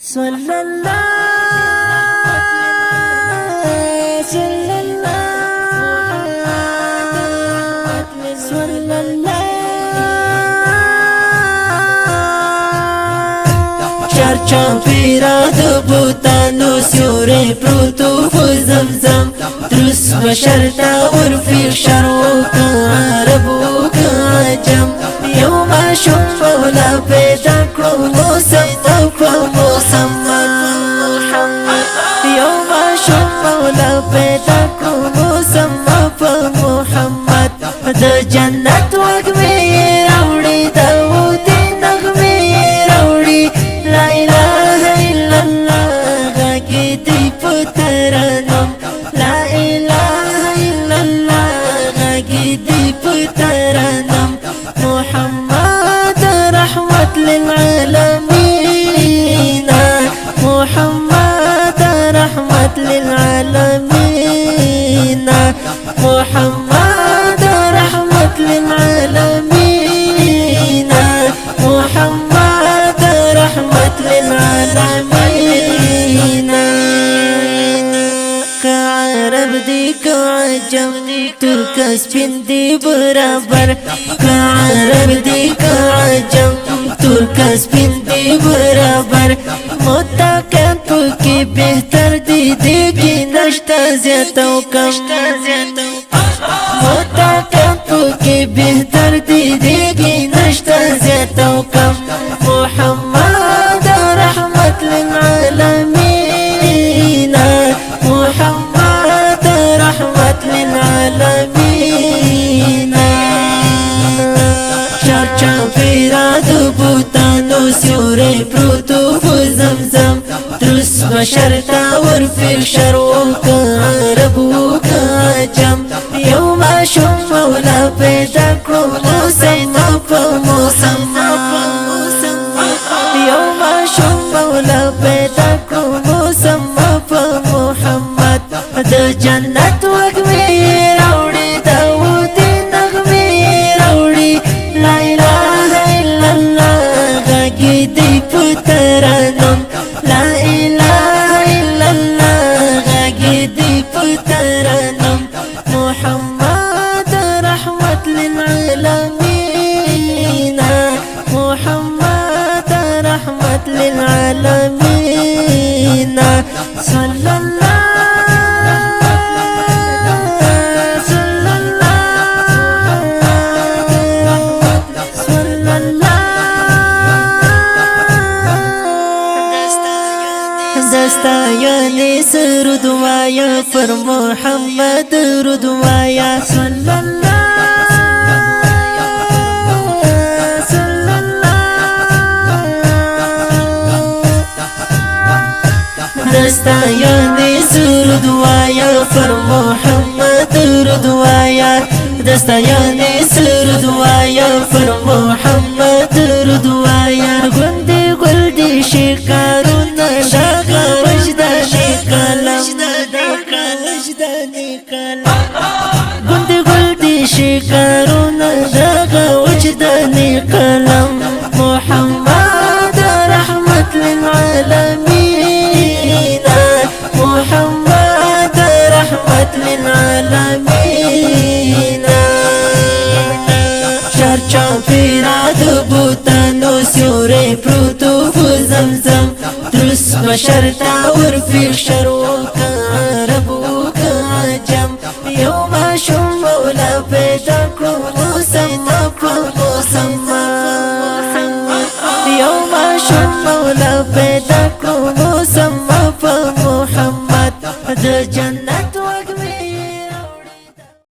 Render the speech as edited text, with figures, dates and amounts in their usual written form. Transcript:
صلى الله صلى الله صلى الله چرچا پیرا د بوتانو سیوری پروتو زمزم درس بشرتا ورفی شرو کا عربو کا عجم یوم شم مولا پیدا کرو موسم په موسم یوم شم مولا پیدا کرو موسم په محمد د جنت وګمې راوړي داودي نغمې راوړي لا اله الا الله غږی دی په ترنم لا اله الا الله غږی دی په ترنم محمد رحمت للعالمين محمد رحمت للعالمين محمد رحمت للعالمين محمد رحمت للعالمين كعرب دي كعجم ترك سپین دی برابر كعرب دي كعجم ترک سپین دی برابر متقین پکی بہتر دی دیگی نشتا زیادہ و کم متقین پکی بہتر دی دیگی نشتا زیادہ و کم محمد رحمت للعالمین محمد رحمت للعالمین چرچا پیرا د بوتانو سیوری پروتو زمزم درس بشرتا ورفی شرو کا عربو کا عجم یوم شم مولا پیدا کرو موسم په موسم یوم شم مولا پیدا کرو موسم په محمد د جنت وګمې راوړي داودي نغمې راوړي لا اله الا الله غږی دی په ترنم لا اله الا الله غږی دی په ترنم محمد رحمت للعالمين محمد رحمت للعالمين صلى الله دستا یعنی سرود وایا پر محمد رود وایا صلی اللہ صلی اللہ دستا یعنی سرود وایا پر محمد رود وایا دستا یعنی سرود وایا پر محمد رود وایا گندی گلدی شکارون داغا وجدانی کلم گندی گلدی شکارون داغا وجدانی کلم محمد رحمت للعالمين محمد رحمت للعالمين چرچا پیرا د بوتانو سیوری پروتو زمزم درس بشرتا ورفی شرو کا عربو کا عجم یوم شم مولا پیدا کرو موسم په موسم یوم شم مولا پیدا